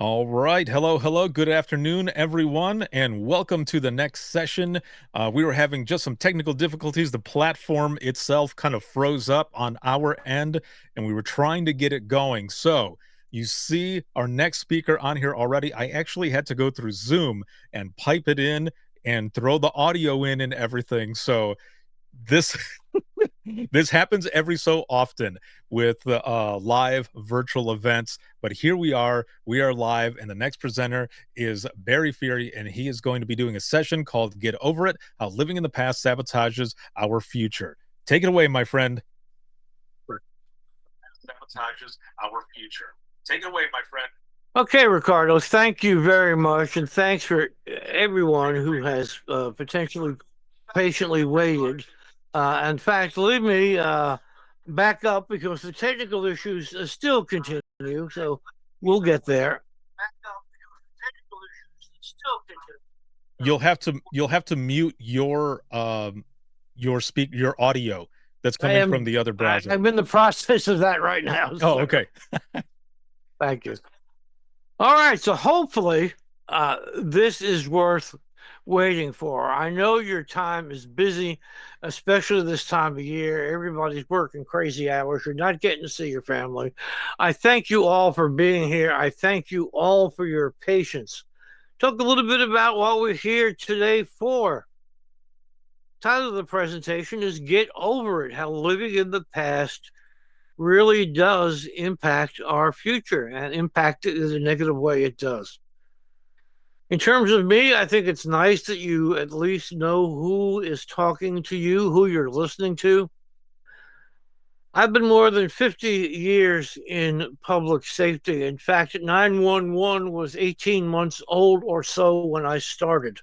All right. Hello, hello. Good afternoon, everyone, and welcome to the next session. We were having just some technical difficulties. The platform itself kind of froze up on our end, and we were trying to get it going. So you see our next speaker on here already. I actually had to go through Zoom and pipe it in and throw the audio in and everything. So this this happens every so often with live virtual events, but here we are live, and the next presenter is Barry Fury, and he is going to be doing a session called Get Over It, How Living in the Past Sabotages Our Future. Take it away, my friend. Sabotages our future. Take it away, my friend. Okay, Ricardo, thank you very much. And thanks for everyone who has potentially patiently waited. In fact, leave me back up because the technical issues still continue. So we'll get there. You'll have to mute your audio that's coming from the other browser. I'm in the process of that right now. Oh, Sir. okay. Thank you. All right, so hopefully this is worth waiting for. I know your time is busy, especially this time of year. Everybody's working crazy hours. You're not getting to see your family. I thank you all for being here. I thank you all for your patience. Talk a little bit about what we're here today for. Title of the presentation is Get Over It, How Living in the Past really does impact our future and impact it in a negative way it does. In terms of me, I think it's nice that you at least know who is talking to you, who you're listening to. I've been more than 50 years in public safety. In fact, 911 was 18 months old or so when I started.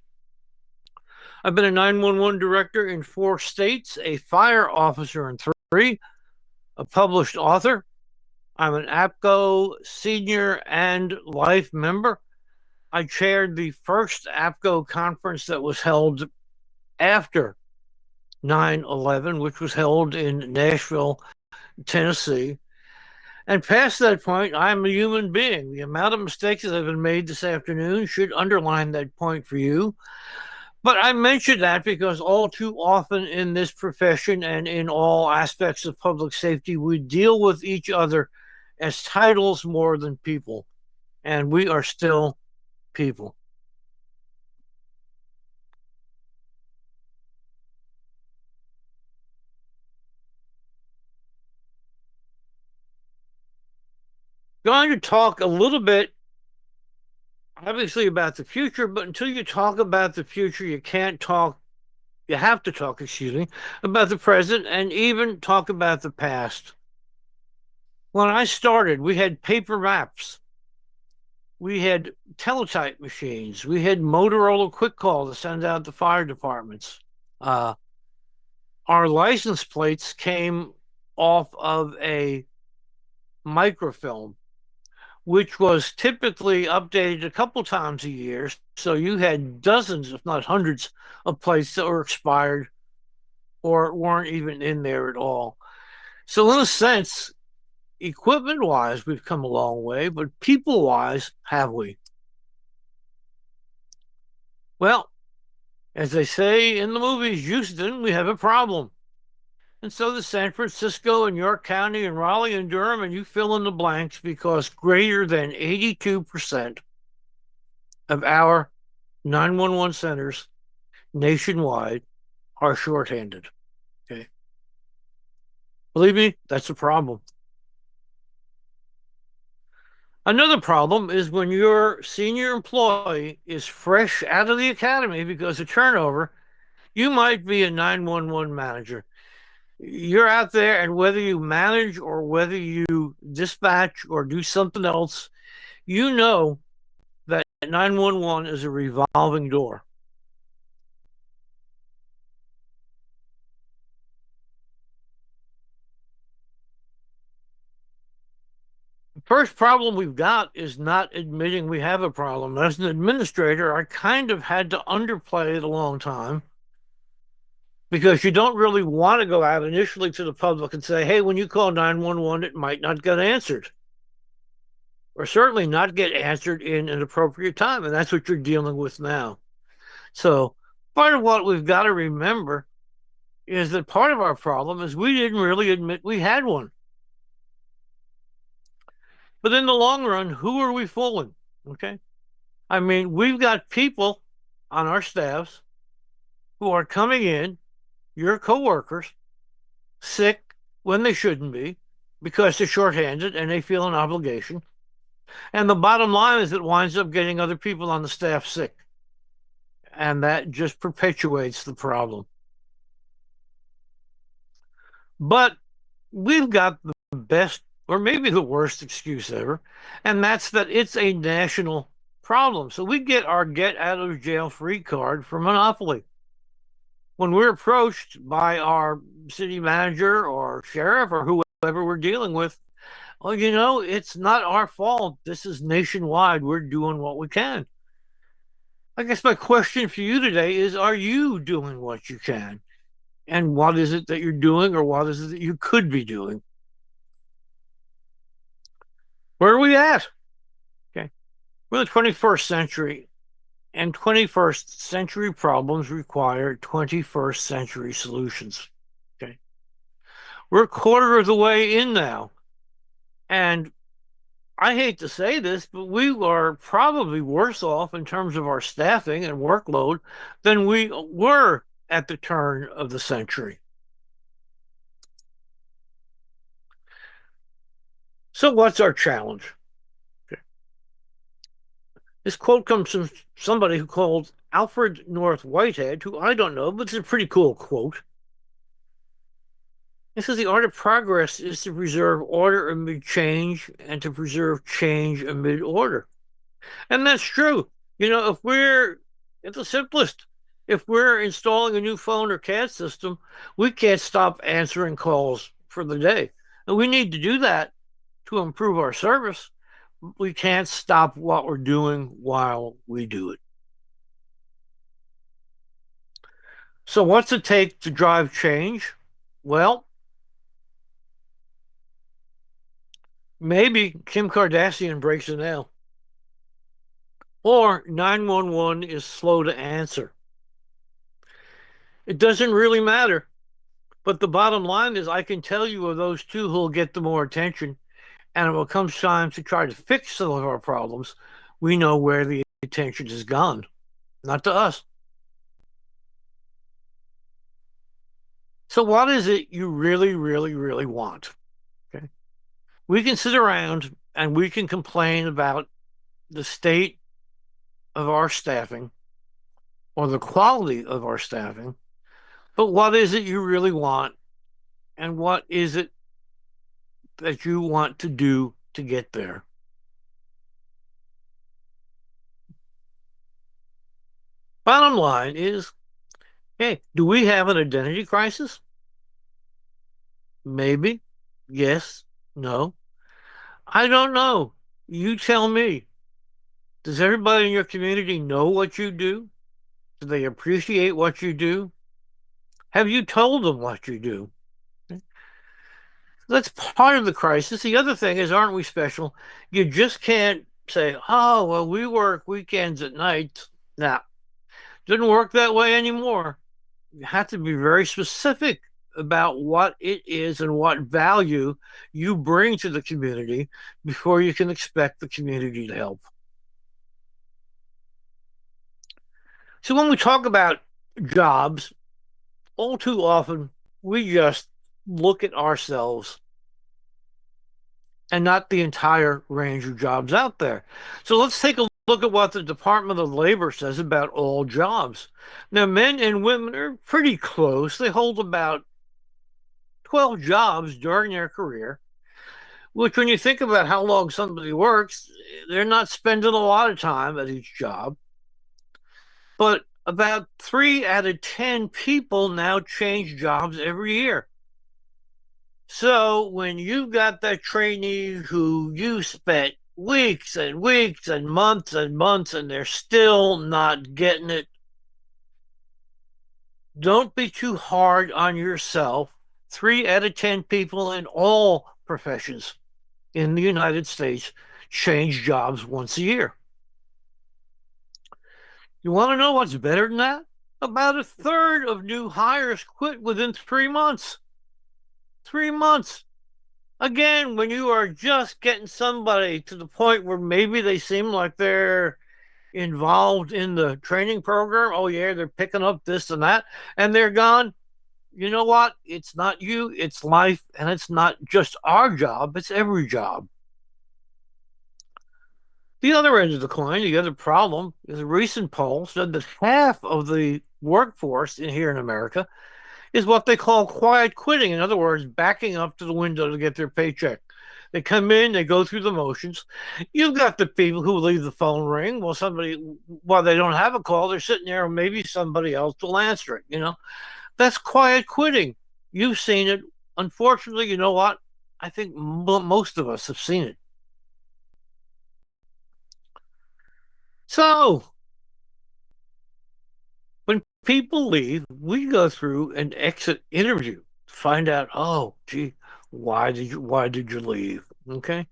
I've been a 911 director in 4 states, a fire officer in 3, a published author. I'm an APCO senior and life member. I chaired the first APCO conference that was held after 9/11, which was held in Nashville, Tennessee. And past that point, I'm a human being. The amount of mistakes that have been made this afternoon should underline that point for you. But I mention that because all too often in this profession and in all aspects of public safety, we deal with each other as titles more than people. And we are still people. Going to talk a little bit, obviously, about the future, but until you talk about the future, you have to talk, excuse me, about the present and even talk about the past. When I started, we had paper maps. We had teletype machines. We had Motorola Quick Call to send out the fire departments. Our license plates came off of a microfilm, which was typically updated a couple times a year. So you had dozens, if not hundreds, of plates that were expired or weren't even in there at all. So, in a sense, equipment wise, we've come a long way, but people wise, have we? Well, as they say in the movies, Houston, we have a problem. And so the San Francisco and York County and Raleigh and Durham, and you fill in the blanks because greater than 82% of our 911 centers nationwide are shorthanded. Okay. Believe me, that's a problem. Another problem is when your senior employee is fresh out of the academy because of turnover, you might be a 911 manager. You're out there, and whether you manage or whether you dispatch or do something else, you know that 911 is a revolving door. The first problem we've got is not admitting we have a problem. As an administrator, I kind of had to underplay it a long time because you don't really want to go out initially to the public and say, hey, when you call 911, it might not get answered. or certainly not get answered in an appropriate time. And that's what you're dealing with now. So part of what we've got to remember is that part of our problem is we didn't really admit we had one. But in the long run, who are we fooling? Okay. I mean, we've got people on our staffs who are coming in, your coworkers, sick when they shouldn't be because they're shorthanded and they feel an obligation. And the bottom line is it winds up getting other people on the staff sick. And that just perpetuates the problem. But we've got the best, or maybe the worst excuse ever, and that's that it's a national problem. So we get our get out of jail free card for Monopoly. When we're approached by our city manager or sheriff or whoever we're dealing with, well, it's not our fault. This is nationwide. We're doing what we can. I guess my question for you today is, are you doing what you can? And what is it that you're doing, or what is it that you could be doing? Where are we at? Okay. We're in the 21st century, and 21st century problems require 21st century solutions. Okay. We're a quarter of the way in now. And I hate to say this, but we are probably worse off in terms of our staffing and workload than we were at the turn of the century. So, what's our challenge? Okay. This quote comes from somebody who called Alfred North Whitehead, who I don't know, but it's a pretty cool quote. It says the art of progress is to preserve order amid change and to preserve change amid order. And that's true. If it's the simplest. If we're installing a new phone or CAD system, we can't stop answering calls for the day. And we need to do that to improve our service. We can't stop what we're doing while we do it. So, what's it take to drive change? Well, maybe Kim Kardashian breaks a nail, or 911 is slow to answer. It doesn't really matter. But the bottom line is, I can tell you of those two who'll get the more attention. And when it comes time to try to fix some of our problems, we know where the attention has gone, not to us. So, what is it you really, really, really want? Okay. We can sit around and we can complain about the state of our staffing or the quality of our staffing, but what is it you really want? And what is it that you want to do to get there? Bottom line is, hey, do we have an identity crisis? Maybe. Yes. No. I don't know. You tell me. Does everybody in your community know what you do? Do they appreciate what you do? Have you told them what you do? That's part of the crisis. The other thing is, aren't we special? You just can't say, oh, well, we work weekends at night. Nah, doesn't work that way anymore. You have to be very specific about what it is and what value you bring to the community before you can expect the community to help. So when we talk about jobs, all too often we just look at ourselves and not the entire range of jobs out there. So let's take a look at what the Department of Labor says about all jobs. Now, men and women are pretty close. They hold about 12 jobs during their career, which, when you think about how long somebody works, they're not spending a lot of time at each job. But about 3 out of 10 people now change jobs every year. So when you've got that trainee who you spent weeks and weeks and months and they're still not getting it, don't be too hard on yourself. 3 out of 10 people in all professions in the United States change jobs once a year. You want to know what's better than that? About a third of new hires quit within 3 months. 3 months. Again, when you are just getting somebody to the point where maybe they seem like they're involved in the training program, oh, yeah, they're picking up this and that, and they're gone. You know what? It's not you, it's life, and it's not just our job, it's every job. The other end of the coin, the other problem, is a recent poll said that half of the workforce here in America is what they call quiet quitting. In other words, backing up to the window to get their paycheck. They come in, they go through the motions. You've got the people who leave the phone ring while they don't have a call, they're sitting there and maybe somebody else will answer it. That's quiet quitting. You've seen it. Unfortunately, you know what? I think most of us have seen it. So when people leave, we go through an exit interview to find out, oh, gee, why did you leave? Okay.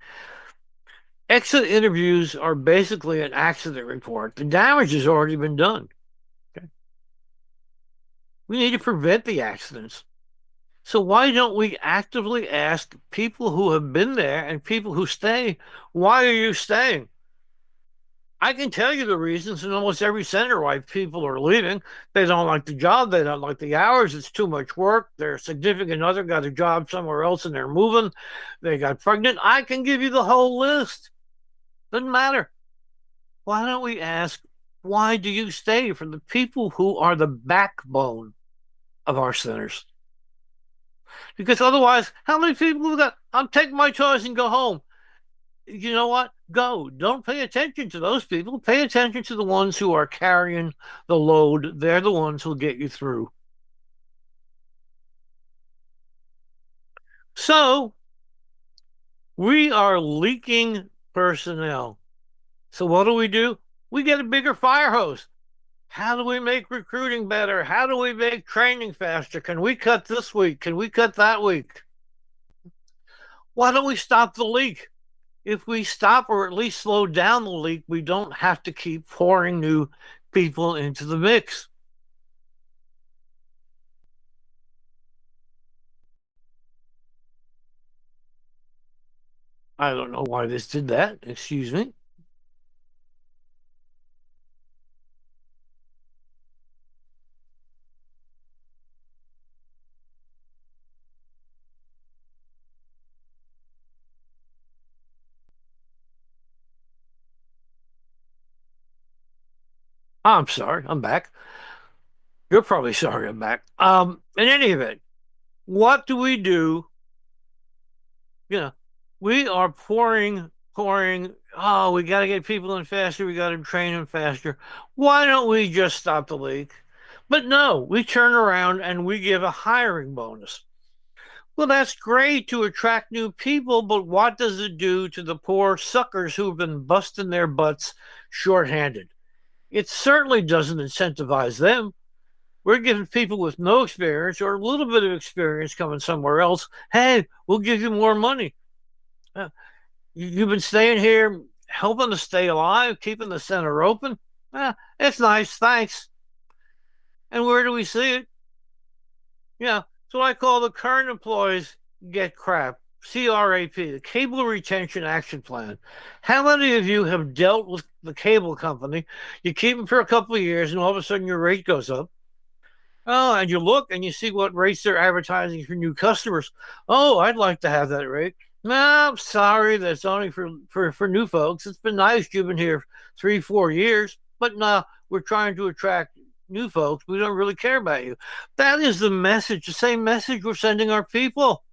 Exit interviews are basically an accident report. The damage has already been done. Okay. We need to prevent the accidents. So why don't we actively ask people who have been there and people who stay, why are you staying? I can tell you the reasons in almost every center why people are leaving. They don't like the job. They don't like the hours. It's too much work. Their significant other got a job somewhere else and they're moving. They got pregnant. I can give you the whole list. Doesn't matter. Why don't we ask, why do you stay for the people who are the backbone of our centers? Because otherwise, how many people have got, I'm taking my choice and go home. You know what? Go. Don't pay attention to those people. Pay attention to the ones who are carrying the load. They're the ones who'll get you through. So we are leaking personnel. So what do? We get a bigger fire hose. How do we make recruiting better? How do we make training faster? Can we cut this week? Can we cut that week? Why don't we stop the leak? If we stop or at least slow down the leak, we don't have to keep pouring new people into the mix. I don't know why this did that. Excuse me. I'm sorry. I'm back. You're probably sorry I'm back. In any event, what do we do? You know, we are pouring. Oh, we got to get people in faster. We got to train them faster. Why don't we just stop the leak? But no, we turn around and we give a hiring bonus. Well, that's great to attract new people, but what does it do to the poor suckers who've been busting their butts shorthanded? It certainly doesn't incentivize them. We're giving people with no experience or a little bit of experience coming somewhere else, hey, we'll give you more money. You've been staying here, helping to stay alive, keeping the center open. It's nice, thanks. And where do we see it? Yeah, so I call the current employees get crap. CRAP, the Cable Retention Action Plan. How many of you have dealt with the cable company? You keep them for a couple of years, and all of a sudden your rate goes up. Oh, and you look and you see what rates they're advertising for new customers. Oh, I'd like to have that rate. No, I'm sorry, that's only for new folks. It's been nice you've been here 3, 4 years, but no, we're trying to attract new folks. We don't really care about you. That is the message, the same message we're sending our people.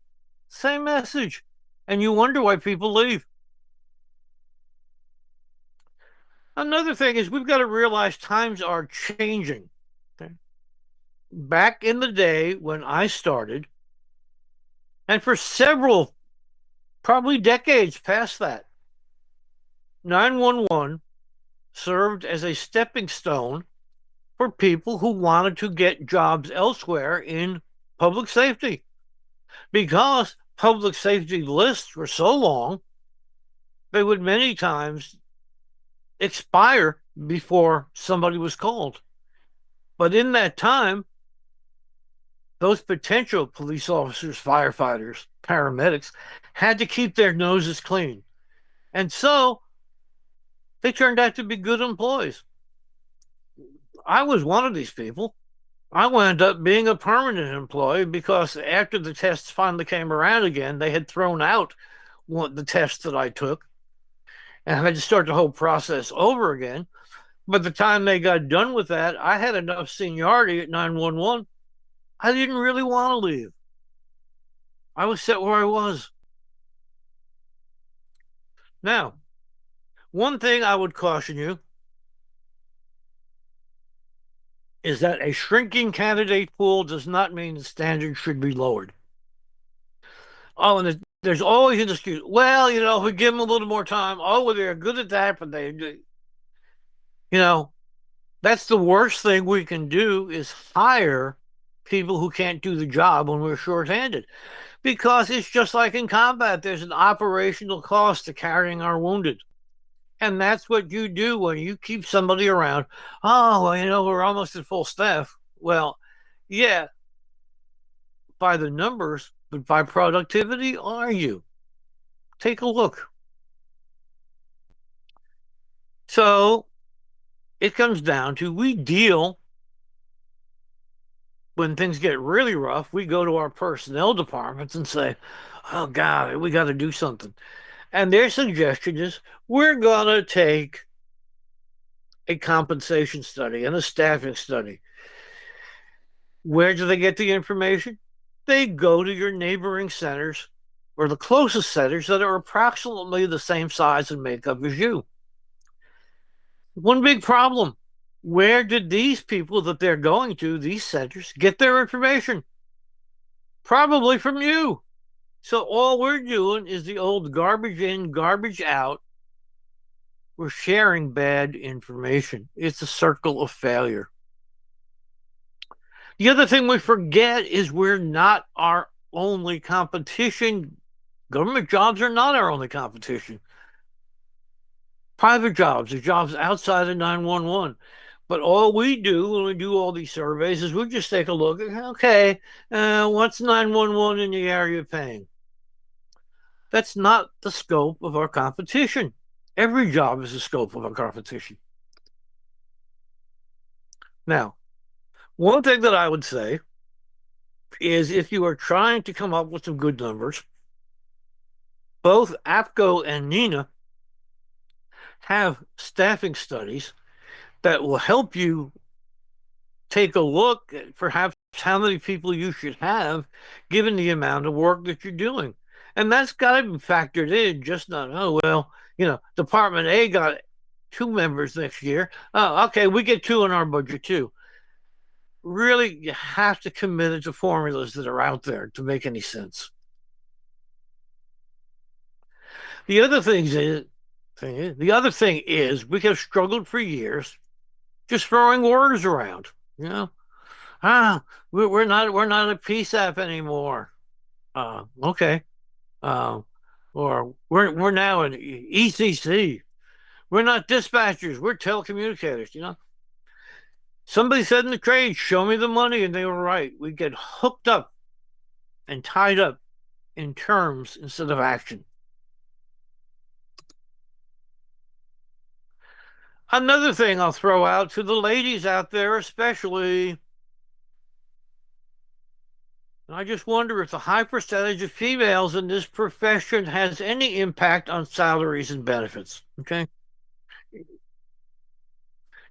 Same message. And you wonder why people leave. Another thing is we've got to realize times are changing. Okay? Back in the day when I started, and for several, probably decades past that, 911 served as a stepping stone for people who wanted to get jobs elsewhere in public safety because public safety lists were so long they would many times expire before somebody was called. But in that time, those potential police officers, firefighters, paramedics had to keep their noses clean. And so they turned out to be good employees. I was one of these people. I wound up being a permanent employee because after the tests finally came around again, they had thrown out the tests that I took and I had to start the whole process over again. By the time they got done with that, I had enough seniority at 911. I didn't really want to leave. I was set where I was. Now, one thing I would caution you is that a shrinking candidate pool does not mean the standards should be lowered. Oh, and there's always an excuse. Well, if we give them a little more time, oh, well, they're good at that, but you know, that's the worst thing we can do is hire people who can't do the job when we're shorthanded. Because it's just like in combat, there's an operational cost to carrying our wounded. And that's what you do when you keep somebody around. Oh, well, we're almost at full staff. Well, yeah, by the numbers, but by productivity, are you? Take a look. So it comes down to we deal when things get really rough. We go to our personnel departments and say, oh, God, we got to do something. And their suggestion is we're going to take a compensation study and a staffing study. Where do they get the information? They go to your neighboring centers or the closest centers that are approximately the same size and makeup as you. One big problem. Where did these people that they're going to, these centers, get their information? Probably from you. So all we're doing is the old garbage in, garbage out. We're sharing bad information. It's a circle of failure. The other thing we forget is we're not our only competition. Government jobs are not our only competition. Private jobs are jobs outside of 911. But all we do when we do all these surveys is we just take a look at, okay, what's 911 in the area paying? That's not the scope of our competition. Every job is the scope of our competition. Now, one thing that I would say is if you are trying to come up with some good numbers, both APCO and NINA have staffing studies that will help you take a look at perhaps how many people you should have given the amount of work that you're doing. And that's got to be factored in, just not, oh, well, Department A got 2 members next year. Oh, okay, we get 2 in our budget too. Really, you have to commit to formulas that are out there to make any sense. The other the other thing is we have struggled for years just throwing words around. You know, ah, we're not a PSAP anymore. Okay. Or we're now an ECC. We're not dispatchers. We're telecommunicators. Somebody said in the trade, "Show me the money," and they were right. We get hooked up and tied up in terms instead of action. Another thing I'll throw out to the ladies out there, especially, I just wonder if the high percentage of females in this profession has any impact on salaries and benefits. Okay.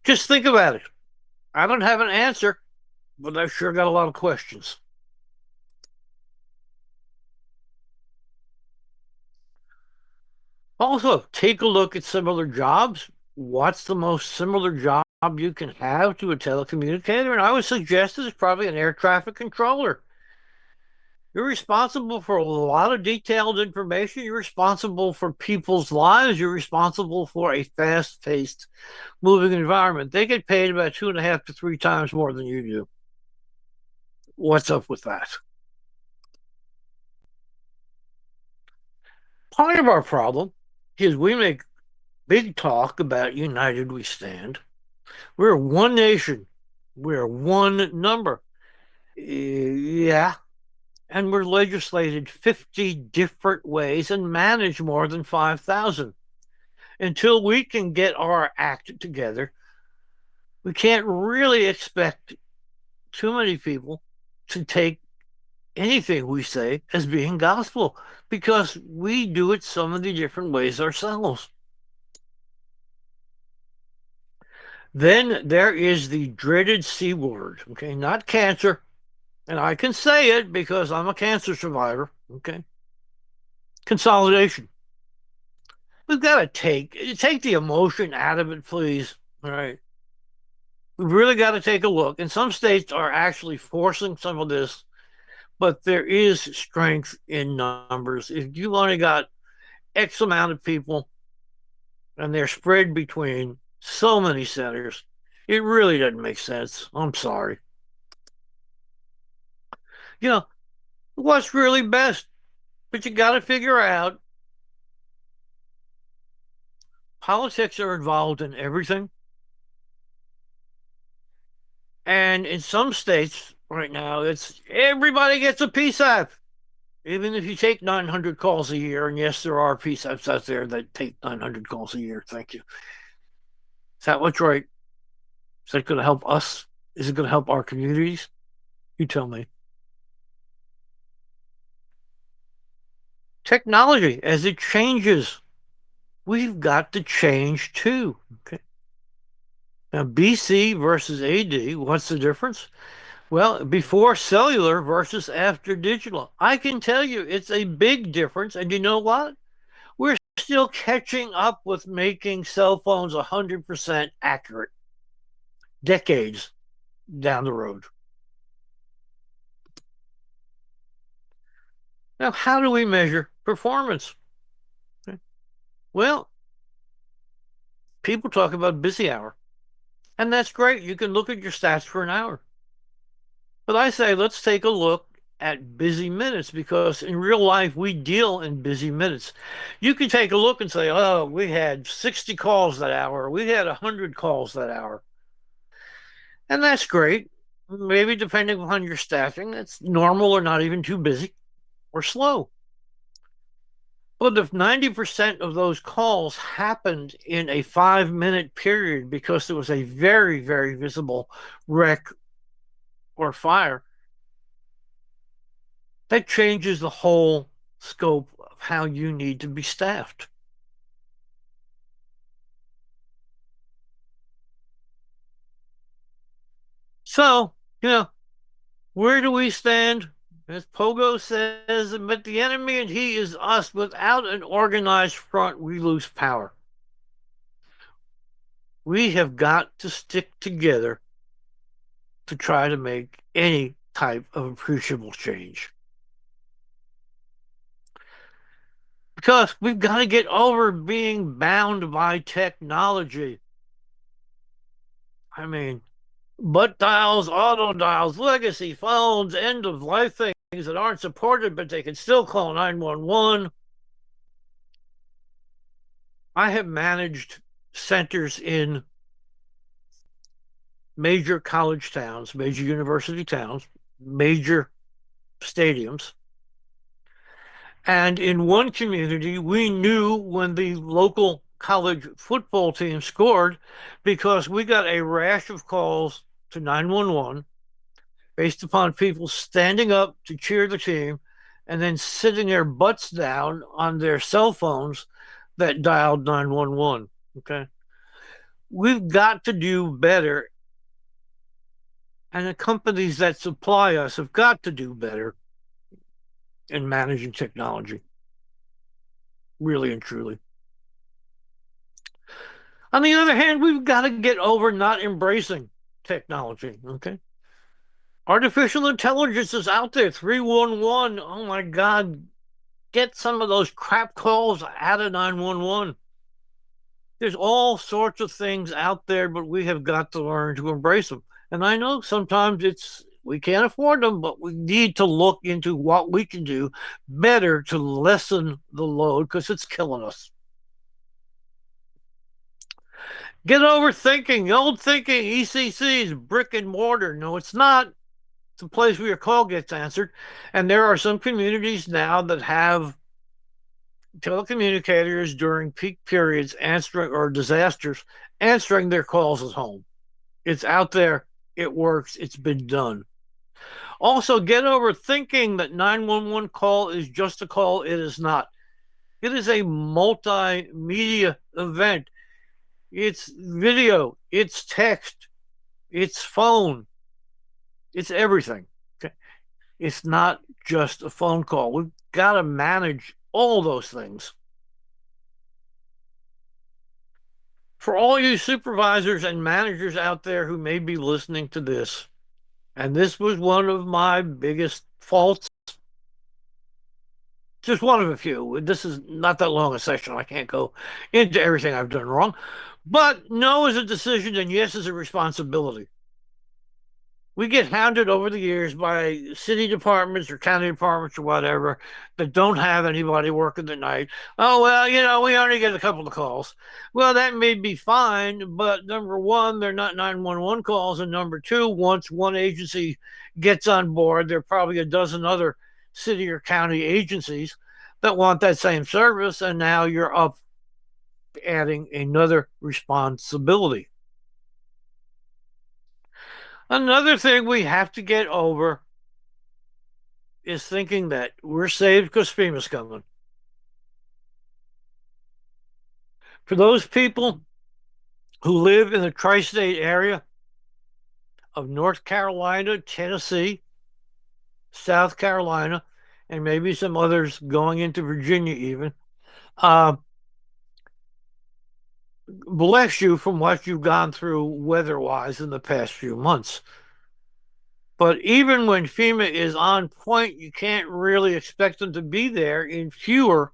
Just think about it. I don't have an answer, but I've sure got a lot of questions. Also, take a look at similar jobs. What's the most similar job you can have to a telecommunicator? And I would suggest it's probably an air traffic controller. You're responsible for a lot of detailed information. You're responsible for people's lives. You're responsible for a fast-paced, moving environment. They get paid about 2.5 to 3 times more than you do. What's up with that? Part of our problem Because we make big talk about united we stand. We're one nation. We're one number. Yeah. And we're legislated 50 different ways and manage more than 5,000. Until we can get our act together, we can't really expect too many people to take anything we say as being gospel because we do it so many different ways ourselves. Then there is the dreaded C word, okay, not cancer. And I can say it because I'm a cancer survivor, okay? Consolidation. We've got to take the emotion out of it, please. All right. We've really got to take a look. And some states are actually forcing some of this, but there is strength in numbers. If you've only got X amount of people and they're spread between so many centers, it really doesn't make sense. I'm sorry. You know, what's really best? But you got to figure out politics are involved in everything. And in some states right now, it's everybody gets a PSAP. Even if you take 900 calls a year, and yes, there are PSAPs out there that take 900 calls a year. Thank you. Is that what's right? Is that going to help us? Is it going to help our communities? You tell me. Technology, as it changes, we've got to change too. Okay. Now, BC versus AD, what's the difference? Well, before cellular versus after digital. I can tell you it's a big difference. And you know what? We're still catching up with making cell phones 100% accurate decades down the road. Now, how do we measure performance? Well, people talk about busy hour, and that's great. You can look at your stats for an hour. But I say let's take a look at busy minutes because in real life we deal in busy minutes. You can take a look and say, oh, we had 60 calls that hour, we had 100 calls that hour. And that's great. Maybe depending upon your staffing, it's normal or not even too busy or slow. But if 90% of those calls happened in a 5 minute period because there was a very, very visible wreck or fire, that changes the whole scope of how you need to be staffed. So, where do we stand? As Pogo says, but the enemy and he is us. Without an organized front, we lose power. We have got to stick together to try to make any type of appreciable change. Because we've got to get over being bound by technology. I mean, butt dials, auto dials, legacy phones, end of life things that aren't supported, but they can still call 911. I have managed centers in major college towns, major university towns, major stadiums. And in one community, we knew when the local college football team scored because we got a rash of calls to 911 based upon people standing up to cheer the team and then sitting their butts down on their cell phones that dialed 911. Okay. We've got to do better. And the companies that supply us have got to do better in managing technology, really and truly. On the other hand, we've got to get over not embracing technology. Okay. Artificial intelligence is out there. 311. Oh my God. Get some of those crap calls out of 911. There's all sorts of things out there, but we have got to learn to embrace them. And I know sometimes we can't afford them, but we need to look into what we can do better to lessen the load because it's killing us. Get over thinking. The old thinking ECC is brick and mortar. No, it's not. It's a place where your call gets answered. And there are some communities now that have telecommunicators during peak periods answering or disasters answering their calls at home. It's out there. It works. It's been done. Also, get over thinking that 911 call is just a call. It is not. It is a multimedia event. It's video, it's text, it's phone, it's everything. Okay. It's not just a phone call. We've got to manage all those things. For all you supervisors and managers out there who may be listening to this, and this was one of my biggest faults, just one of a few. This is not that long a session. I can't go into everything I've done wrong. But no is a decision and yes is a responsibility. We get hounded over the years by city departments or county departments or whatever that don't have anybody working the night. Oh, well, we only get a couple of calls. Well, that may be fine, but number one, they're not 911 calls. And number two, once one agency gets on board, there are probably a dozen other city or county agencies that want that same service. And now you're up adding another responsibility. Another thing we have to get over is thinking that we're saved because FEMA's coming. For those people who live in the tri state area of North Carolina, Tennessee, South Carolina, and maybe some others going into Virginia, even, uh, bless you from what you've gone through weather wise in the past few months. But even when FEMA is on point, you can't really expect them to be there in fewer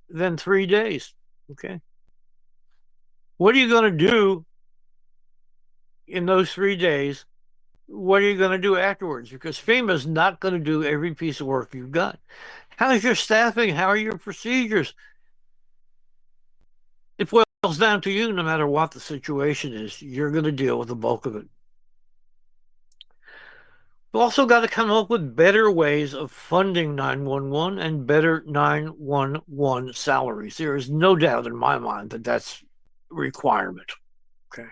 than 3 days. Okay. What are you going to do in those 3 days? What are you going to do afterwards? Because FEMA's not going to do every piece of work you've got. How's your staffing? How are your procedures? It boils down to you no matter what the situation is. You're going to deal with the bulk of it. We've also got to come up with better ways of funding 911 and better 911 salaries. There is no doubt in my mind that that's a requirement. Okay.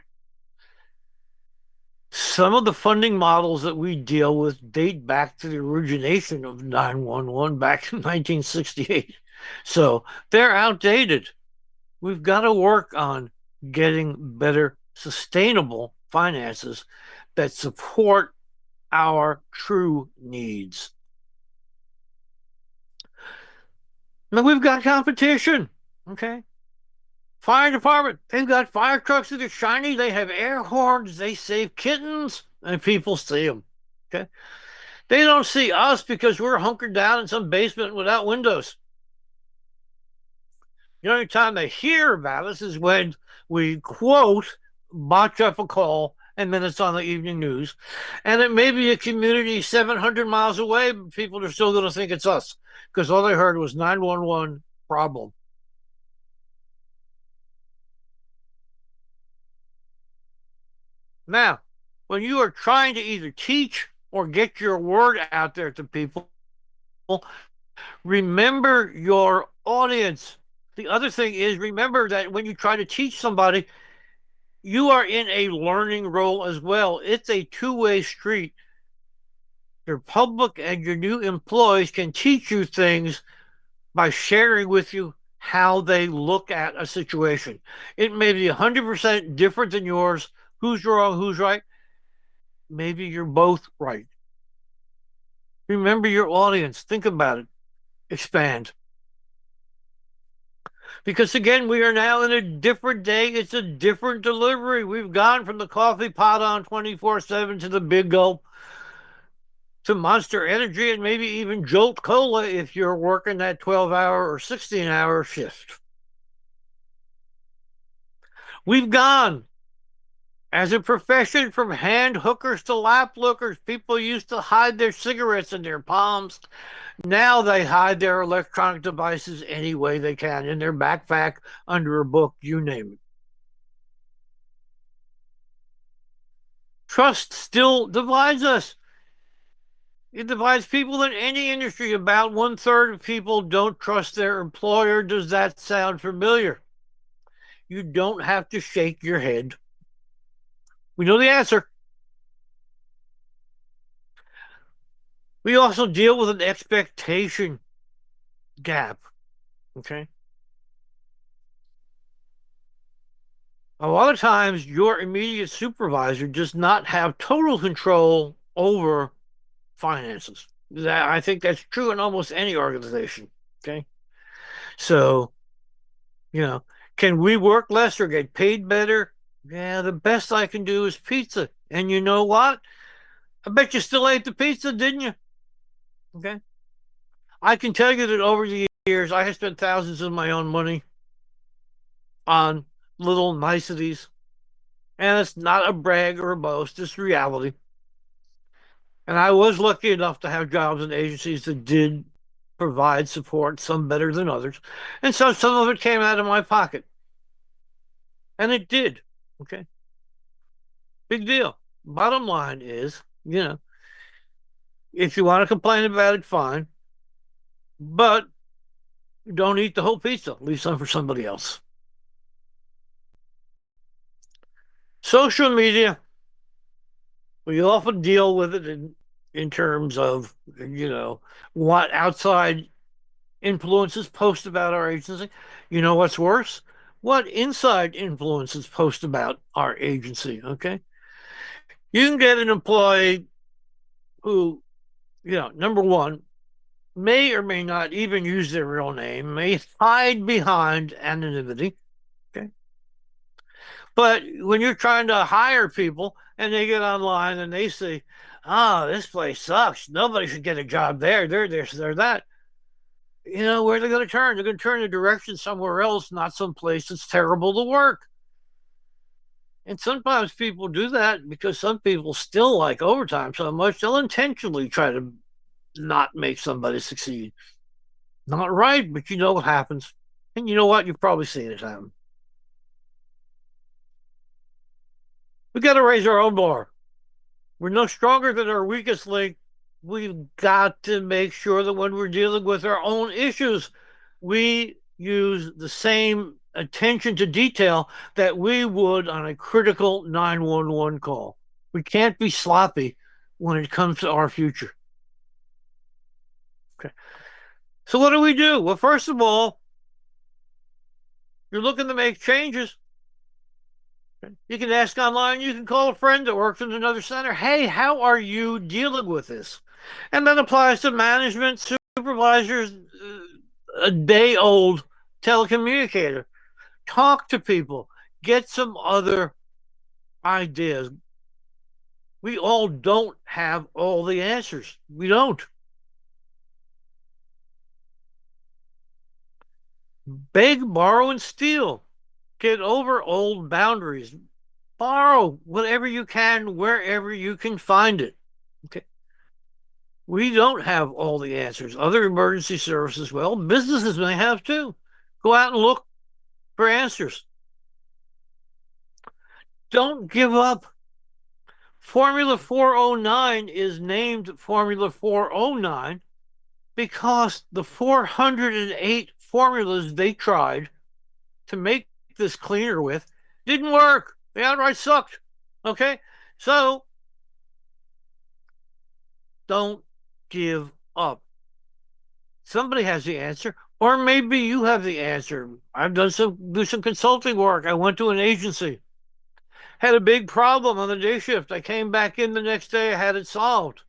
Some of the funding models that we deal with date back to the origination of 911 back in 1968. So they're outdated. We've got to work on getting better sustainable finances that support our true needs. Now we've got competition. Okay. Fire department, they've got fire trucks that are shiny, they have air horns, they save kittens, and people see them. Okay. They don't see us because we're hunkered down in some basement without windows. The only time they hear about us is when we quote botch up a call and then it's on the evening news. And it may be a community 700 miles away, but people are still going to think it's us because all they heard was 911 problem. Now, when you are trying to either teach or get your word out there to people, remember your audience. The other thing is remember that when you try to teach somebody, you are in a learning role as well. It's a two-way street. Your public and your new employees can teach you things by sharing with you how they look at a situation. It may be 100% different than yours. Who's wrong? Who's right? Maybe you're both right. Remember your audience. Think about it. Expand. Because again, we are now in a different day. It's a different delivery. We've gone from the coffee pot on 24/7 to the big gulp to Monster Energy and maybe even Jolt Cola if you're working that 12-hour or 16-hour shift. We've gone as a profession from hand hookers to lap lookers. People used to hide their cigarettes in their palms. Now they hide their electronic devices any way they can in their backpack, under a book, you name it. Trust still divides us. It divides people in any industry. About one-third of people don't trust their employer. Does that sound familiar? You don't have to shake your head. We know the answer. We also deal with an expectation gap. Okay. A lot of times, your immediate supervisor does not have total control over finances. I think that's true in almost any organization. Okay. So, you know, can we work less or get paid better? Yeah, the best I can do is pizza. And you know what? I bet you still ate the pizza, didn't you? Okay. I can tell you that over the years, I have spent thousands of my own money on little niceties. And it's not a brag or a boast, it's reality. And I was lucky enough to have jobs in agencies that did provide support, some better than others. And so some of it came out of my pocket. And it did. Okay. Big deal. Bottom line is, if you want to complain about it, fine. But don't eat the whole pizza. Leave some for somebody else. Social media, we often deal with it in terms of, what outside influences post about our agency. You know what's worse? What inside influences post about our agency, okay? You can get an employee who, number one, may or may not even use their real name, may hide behind anonymity, okay? But when you're trying to hire people and they get online and they say, oh, this place sucks. Nobody should get a job there. They're this, they're that. Where are they going to turn? They're going to turn the direction somewhere else, not some place that's terrible to work. And sometimes people do that because some people still like overtime so much, they'll intentionally try to not make somebody succeed. Not right, but you know what happens. And you know what? You've probably seen it happen. We got to raise our own bar. We're no stronger than our weakest link. We've got to make sure that when we're dealing with our own issues, we use the same attention to detail that we would on a critical 911 call. We can't be sloppy when it comes to our future. Okay. So, what do we do? Well, first of all, you're looking to make changes. You can ask online, you can call a friend that works in another center. Hey, how are you dealing with this? And that applies to management, supervisors, a day old telecommunicator. Talk to people, get some other ideas. We all don't have all the answers. We don't. Beg, borrow, and steal. Get over old boundaries. Borrow whatever you can, wherever you can find it. Okay. We don't have all the answers. Other emergency services, well, businesses may have too. Go out and look for answers. Don't give up. Formula 409 is named Formula 409 because the 408 formulas they tried to make this cleaner with didn't work. They outright sucked. Okay? So don't give up. Somebody has the answer, or maybe you have the answer. I've done some consulting work. I went to an agency, had a big problem on the day shift. I came back in the next day, I had it solved.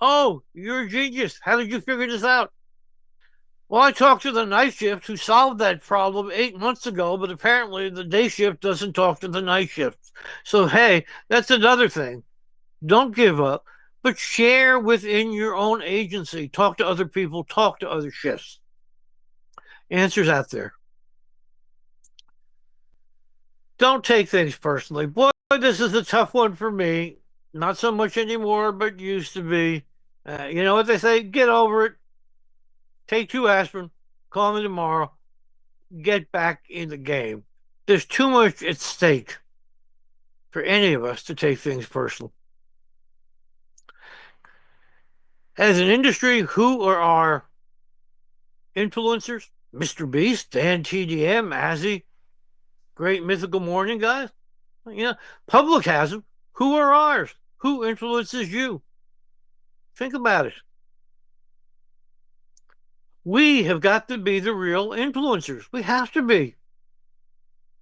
Oh, you're a genius. How did you figure this out? Well, I talked to the night shift who solved that problem 8 months ago, but apparently the day shift doesn't talk to the night shift. So, hey, that's another thing. Don't give up, but share within your own agency. Talk to other people, talk to other shifts. Answers out there. Don't take things personally. Boy, this is a tough one for me. Not so much anymore, but used to be. You know what they say? Get over it. Take 2 aspirin. Call me tomorrow. Get back in the game. There's too much at stake. for any of us to take things personal. As an industry, who are our influencers? Mr. Beast, Dan TDM, Azzy, Great Mythical Morning Guys. You know, public has them. Who are ours? Who influences you? Think about it. We have got to be the real influencers. We have to be.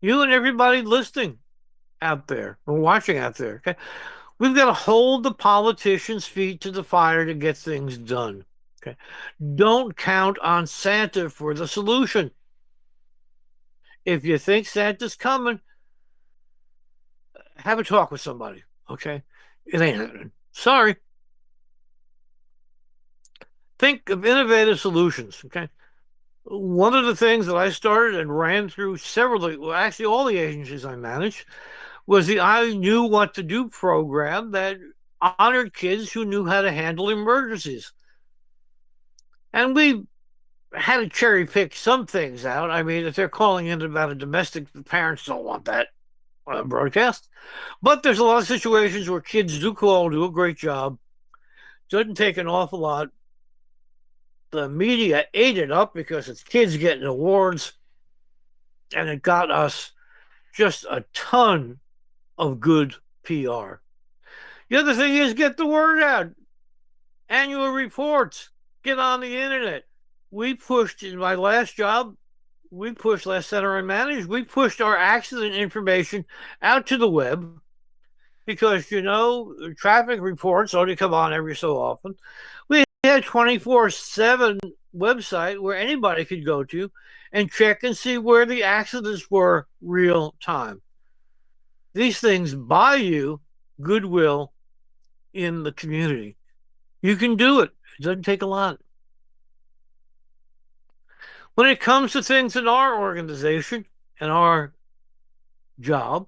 You and everybody listening out there or watching out there. Okay. We've got to hold the politicians' feet to the fire to get things done. Okay. Don't count on Santa for the solution. If you think Santa's coming, have a talk with somebody. Okay. It ain't happening. Sorry. Think of innovative solutions. Okay. One of the things that I started and ran through several, well, actually all the agencies I managed, was the I Knew What to Do program that honored kids who knew how to handle emergencies. And we had to cherry pick some things out. I mean, if they're calling in about a domestic, the parents don't want that broadcast. But there's a lot of situations where kids do call, do a great job. Doesn't take an awful lot. The media ate it up because it's kids getting awards, and it got us just a ton of good PR. The other thing is get the word out. Annual reports, get on the internet. We pushed in my last job, we pushed last center I managed, we pushed our accident information out to the web because, traffic reports only come on every so often. We had 24/7 website where anybody could go to and check and see where the accidents were real time. These things buy you goodwill in the community. You can do it. It doesn't take a lot. When it comes to things in our organization and our job,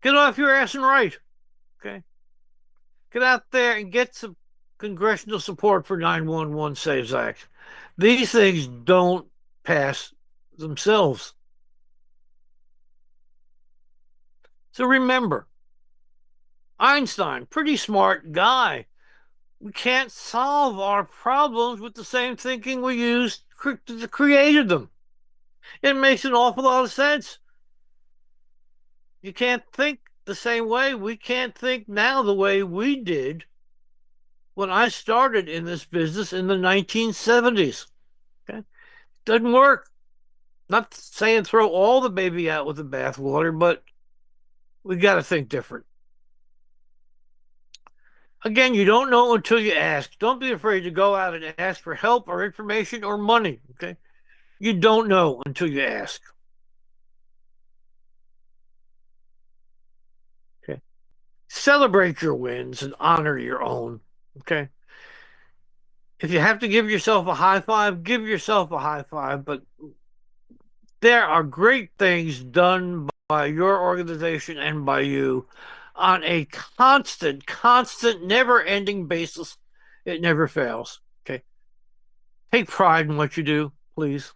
get off your ass and write. Okay. Get out there and get some congressional support for 911 Saves Act. These things don't pass themselves. So remember, Einstein, pretty smart guy. We can't solve our problems with the same thinking we used to created them. It makes an awful lot of sense. You can't think the same way. We can't think now the way we did when I started in this business in the 1970s. Okay? Doesn't work. Not saying throw all the baby out with the bathwater, but we got to think different. Again, you don't know until you ask. Don't be afraid to go out and ask for help or information or money. Okay? You don't know until you ask. Okay? Celebrate your wins and honor your own. Okay? If you have to give yourself a high five, give yourself a high five. But there are great things done by your organization and by you on a constant, never ending basis. It never fails. Okay. Take pride in what you do, please.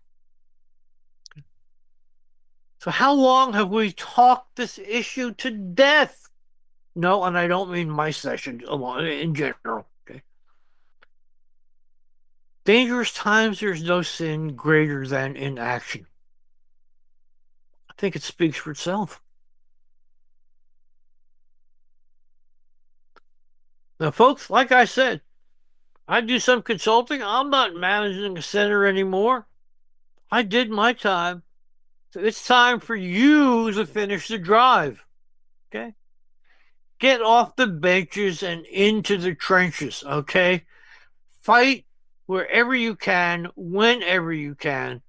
So, how long have we talked this issue to death? No, and I don't mean my session in general. Okay. Dangerous times, there's no sin greater than inaction. I think it speaks for itself. Now, folks, like I said, I do some consulting. I'm not managing a center anymore. I did my time. So it's time for you to finish the drive. Okay? Get off the benches and into the trenches. Okay? Fight wherever you can, whenever you can,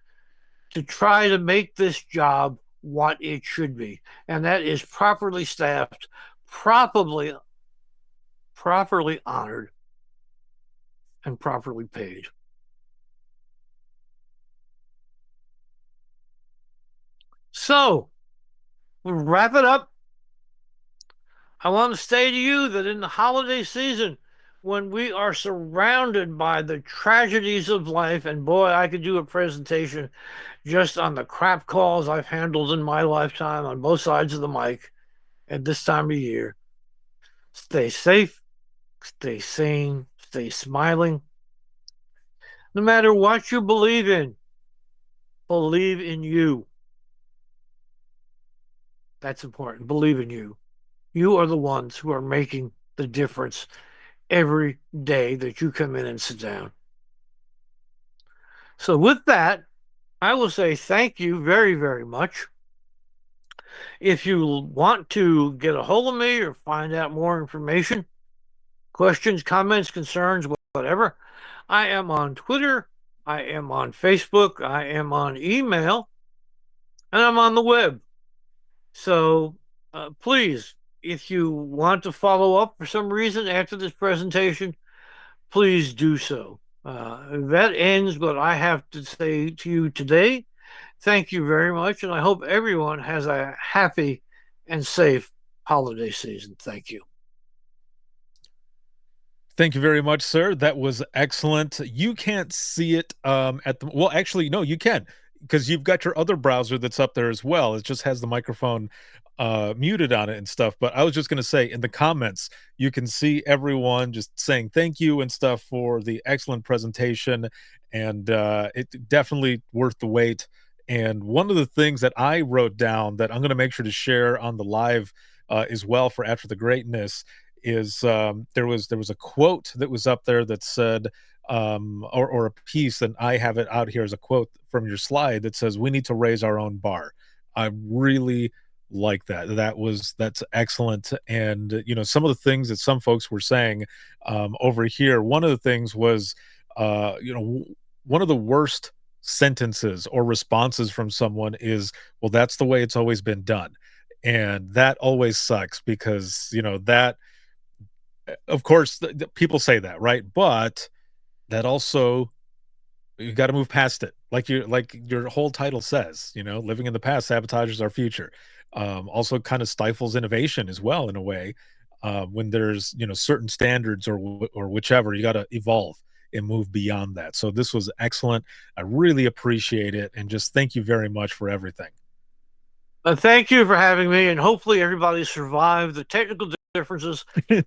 to try to make this job what it should be. And that is properly staffed, properly honored, and properly paid. So, we'll wrap it up. I want to say to you that in the holiday season, when we are surrounded by the tragedies of life, and boy, I could do a presentation just on the crap calls I've handled in my lifetime on both sides of the mic, at this time of year. Stay safe, stay sane, stay smiling. No matter what you believe in you. That's important. Believe in you. You are the ones who are making the difference every day that you come in and sit down. So, with that, I will say thank you very, very much. If you want to get a hold of me or find out more information, questions, comments, concerns, whatever, I am on Twitter, I am on Facebook, I am on email, and I'm on the web. So please, if you want to follow up for some reason after this presentation, please do so. That ends what I have to say to you today. Thank you very much, and I hope everyone has a happy and safe holiday season. Thank you. Thank you very much, sir. That was excellent. You can't see it at the well, actually, no, you can because you've got your other browser that's up there as well. It just has the microphone muted on it and stuff. But I was just going to say in the comments, you can see everyone just saying thank you and stuff for the excellent presentation, and it definitely worth the wait. And one of the things that I wrote down that I'm going to make sure to share on the live as well for After the Greatness is there was a quote that was up there that said or a piece, and I have it out here as a quote from your slide that says we need to raise our own bar. I really like that. That's excellent. And some of the things that some folks were saying over here, one of the things was one of the worst sentences or responses from someone is, well, that's the way it's always been done. And that always sucks because that of course, people say that, right? But that also you got to move past it, like your whole title says. Living in the past sabotages our future. Also, kind of stifles innovation as well in a way. When there's certain standards or whichever, you got to evolve and move beyond that. So this was excellent. I really appreciate it, and just thank you very much for everything. Thank you for having me, and hopefully everybody survived the technical differences.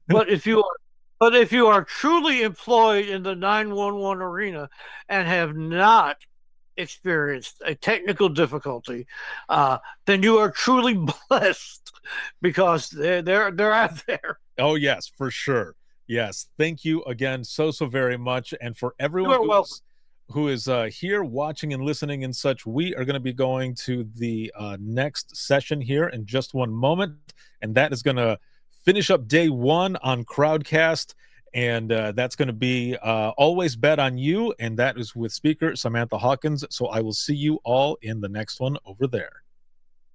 But if you are truly employed in the 911 arena and have not experienced a technical difficulty, then you are truly blessed because they're out there. Oh, yes, for sure. Yes. Thank you again so very much. And for You everyone are welcome. who is here watching and listening and such, we are going to be going to the next session here in just one moment. And that is going to finish up day one on Crowdcast. And that's going to be Always Bet on You. And that is with speaker Samantha Hawkins. So I will see you all in the next one over there.